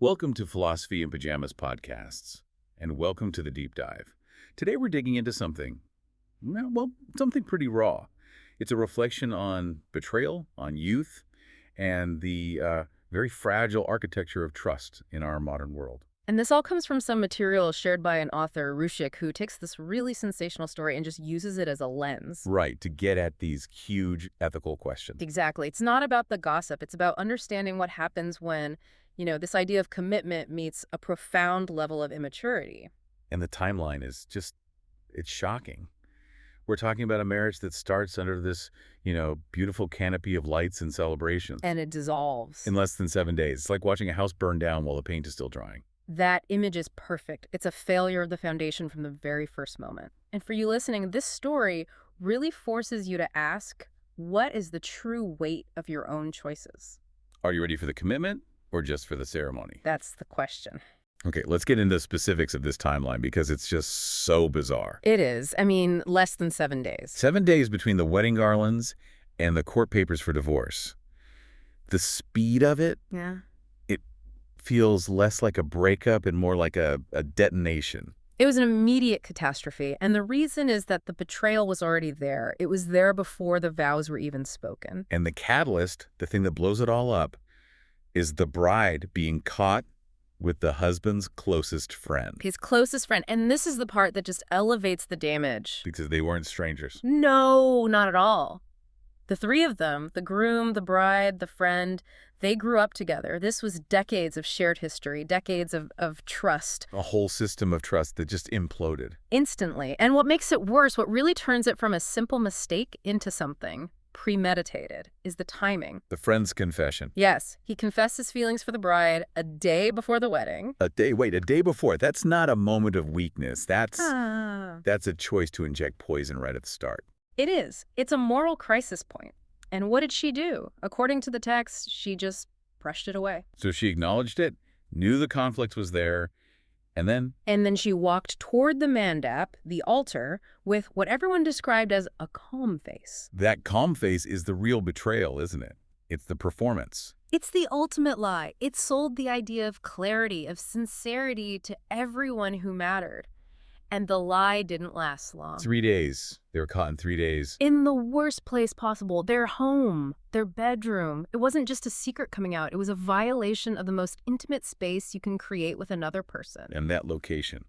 Welcome to Philosophy in Pajamas podcasts, and welcome to the deep dive. Today we're digging into something pretty raw. It's a reflection on betrayal, on youth, and the very fragile architecture of trust in our modern world. And this all comes from some material shared by an author, Rushik, who takes this really sensational story and just uses it as a lens. Right, to get at these huge ethical questions. Exactly. It's not about the gossip. It's about understanding what happens when, this idea of commitment meets a profound level of immaturity. And the timeline is it's shocking. We're talking about a marriage that starts under this, beautiful canopy of lights and celebrations. And it dissolves. In less than 7 days. It's like watching a house burn down while the paint is still drying. That image is perfect. It's a failure of the foundation from the very first moment. And for you listening, this story really forces you to ask, what is the true weight of your own choices? Are you ready for the commitment or just for the ceremony? That's the question. Okay, let's get into the specifics of this timeline because it's just so bizarre. It is. Less than 7 days. 7 days between the wedding garlands and the court papers for divorce. The speed of it, Yeah. it feels less like a breakup and more like a detonation. It was an immediate catastrophe, and the reason is that the betrayal was already there. It was there before the vows were even spoken. And the catalyst, the thing that blows it all up, is the bride being caught with the husband's closest friend. His closest friend. And this is the part that just elevates the damage. Because they weren't strangers. No, not at all. The three of them, the groom, the bride, the friend, they grew up together. This was decades of shared history, decades of trust. A whole system of trust that just imploded. Instantly. And what makes it worse, what really turns it from a simple mistake into something premeditated, is the timing. The friend's confession. Yes, he confessed his feelings for the bride a day before the wedding. A day before. That's not a moment of weakness. That's a choice to inject poison right at the start. It is. It's a moral crisis point. And what did she do? According to the text, she just brushed it away. So she acknowledged it, knew the conflict was there, and then? And then she walked toward the mandap, the altar, with what everyone described as a calm face. That calm face is the real betrayal, isn't it? It's the performance. It's the ultimate lie. It sold the idea of clarity, of sincerity to everyone who mattered. And the lie didn't last long. 3 days. They were caught in 3 days. In the worst place possible, their home, their bedroom. It wasn't just a secret coming out. It was a violation of the most intimate space you can create with another person. And that location.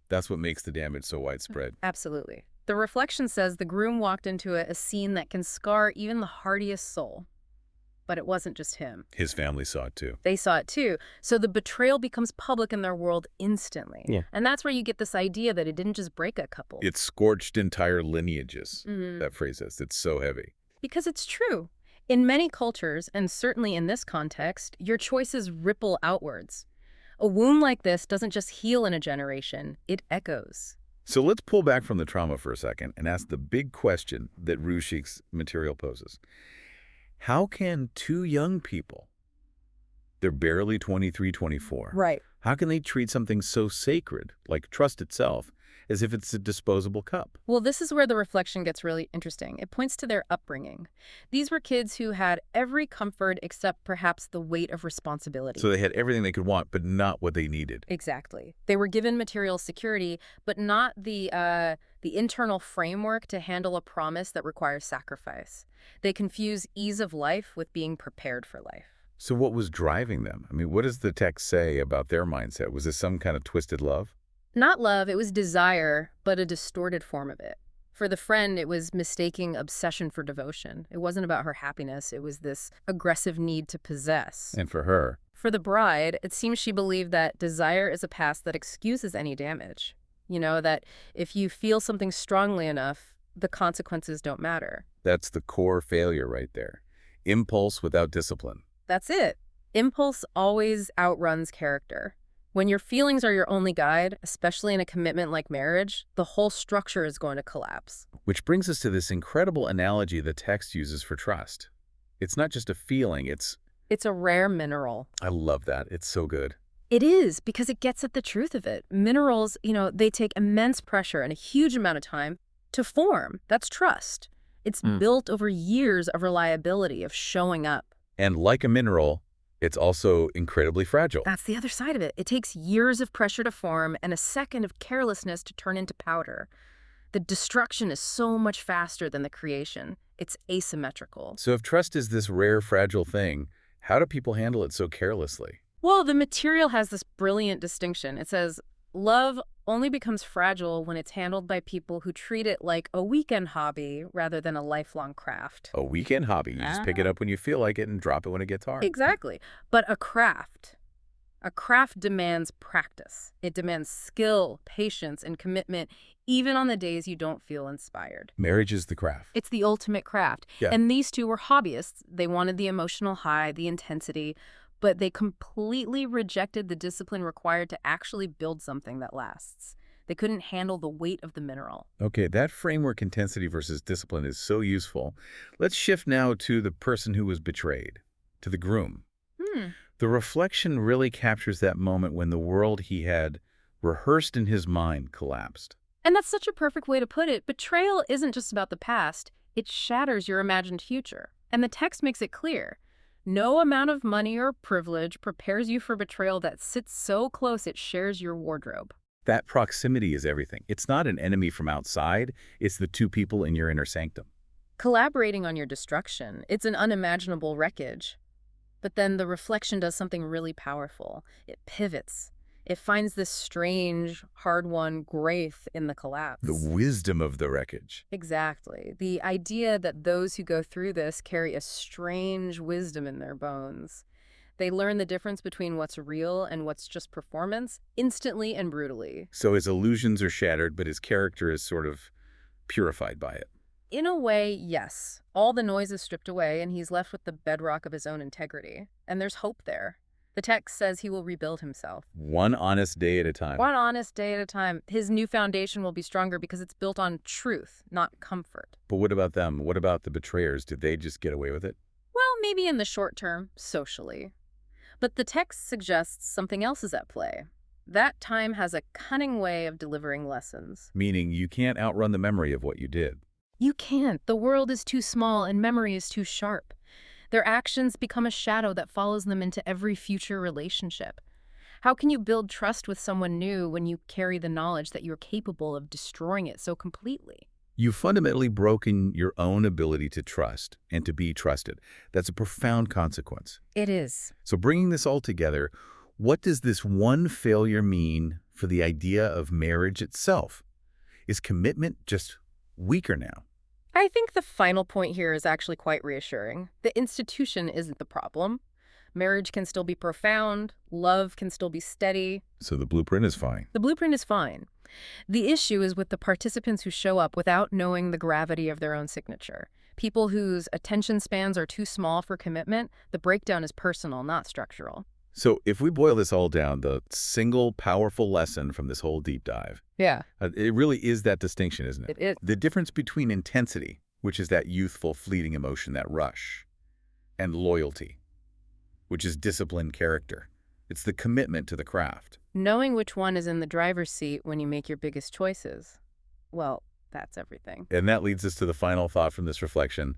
That's what makes the damage so widespread. Absolutely. The reflection says the groom walked into a scene that can scar even the hardiest soul. But it wasn't just him. His family saw it too. They saw it too. So the betrayal becomes public in their world instantly. Yeah. And that's where you get this idea that it didn't just break a couple. It scorched entire lineages, that phrase is. It's so heavy. Because it's true. In many cultures, and certainly in this context, your choices ripple outwards. A wound like this doesn't just heal in a generation, it echoes. So let's pull back from the trauma for a second and ask the big question that Rushik's material poses. How can two young people, they're barely 23, 24. Right. How can they treat something so sacred, like trust itself, as if it's a disposable cup? Well, this is where the reflection gets really interesting. It points to their upbringing. These were kids who had every comfort except perhaps the weight of responsibility. So they had everything they could want, but not what they needed. Exactly. They were given material security, but not the internal framework to handle a promise that requires sacrifice. They confuse ease of life with being prepared for life. So what was driving them? What does the text say about their mindset? Was this some kind of twisted love? Not love, it was desire, but a distorted form of it. For the friend, it was mistaking obsession for devotion. It wasn't about her happiness, it was this aggressive need to possess. And for her? For the bride, it seems she believed that desire is a past that excuses any damage. That if you feel something strongly enough, the consequences don't matter. That's the core failure right there. Impulse without discipline. That's it. Impulse always outruns character. When your feelings are your only guide, especially in a commitment like marriage, the whole structure is going to collapse. Which brings us to this incredible analogy the text uses for trust. It's not just a feeling, it's a rare mineral. I love that. It's so good. It is, because it gets at the truth of it. Minerals, they take immense pressure and a huge amount of time to form. That's trust. It's built over years of reliability, of showing up. And like a mineral, It's also incredibly fragile. That's the other side of it. It takes years of pressure to form and a second of carelessness to turn into powder. The destruction is so much faster than the creation. It's asymmetrical. So if trust is this rare, fragile thing, how do people handle it so carelessly? Well, the material has this brilliant distinction. It says, love only becomes fragile when it's handled by people who treat it like a weekend hobby rather than a lifelong craft. A weekend hobby. You just pick it up when you feel like it and drop it when it gets hard. Exactly. But a craft demands practice. It demands skill, patience, and commitment, even on the days you don't feel inspired. Marriage is the craft. It's the ultimate craft. Yeah. And these two were hobbyists. They wanted the emotional high, the intensity, but they completely rejected the discipline required to actually build something that lasts. They couldn't handle the weight of the mineral. Okay, that framework, intensity versus discipline, is so useful. Let's shift now to the person who was betrayed, to the groom. The reflection really captures that moment when the world he had rehearsed in his mind collapsed. And that's such a perfect way to put it. Betrayal isn't just about the past. It shatters your imagined future. And the text makes it clear. No amount of money or privilege prepares you for betrayal that sits so close it shares your wardrobe. That proximity is everything. It's not an enemy from outside. It's the two people in your inner sanctum. Collaborating on your destruction, it's an unimaginable wreckage. But then the reflection does something really powerful. It pivots. It finds this strange, hard-won grace in the collapse. The wisdom of the wreckage. Exactly. The idea that those who go through this carry a strange wisdom in their bones. They learn the difference between what's real and what's just performance instantly and brutally. So his illusions are shattered, but his character is sort of purified by it. In a way, yes. All the noise is stripped away, and he's left with the bedrock of his own integrity. And there's hope there. The text says he will rebuild himself. One honest day at a time. One honest day at a time. His new foundation will be stronger because it's built on truth, not comfort. But what about them? What about the betrayers? Did they just get away with it? Well, maybe in the short term, socially. But the text suggests something else is at play. That time has a cunning way of delivering lessons. Meaning you can't outrun the memory of what you did. You can't. The world is too small and memory is too sharp. Their actions become a shadow that follows them into every future relationship. How can you build trust with someone new when you carry the knowledge that you're capable of destroying it so completely? You've fundamentally broken your own ability to trust and to be trusted. That's a profound consequence. It is. So bringing this all together, what does this one failure mean for the idea of marriage itself? Is commitment just weaker now? I think the final point here is actually quite reassuring. The institution isn't the problem. Marriage can still be profound. Love can still be steady. So the blueprint is fine. The blueprint is fine. The issue is with the participants who show up without knowing the gravity of their own signature. People whose attention spans are too small for commitment, the breakdown is personal, not structural. So if we boil this all down, the single powerful lesson from this whole deep dive, Yeah. it really is that distinction, isn't it? It is. The difference between intensity, which is that youthful, fleeting emotion, that rush, and loyalty, which is disciplined character. It's the commitment to the craft. Knowing which one is in the driver's seat when you make your biggest choices, well, that's everything. And that leads us to the final thought from this reflection.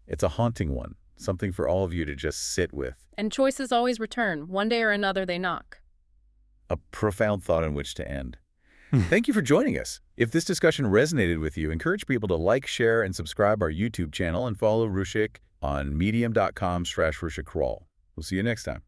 It's a haunting one, something for all of you to just sit with. And choices always return. One day or another, they knock. A profound thought on which to end. Thank you for joining us. If this discussion resonated with you, encourage people to like, share, and subscribe our YouTube channel and follow Rushik on medium.com/RushikRoll. We'll see you next time.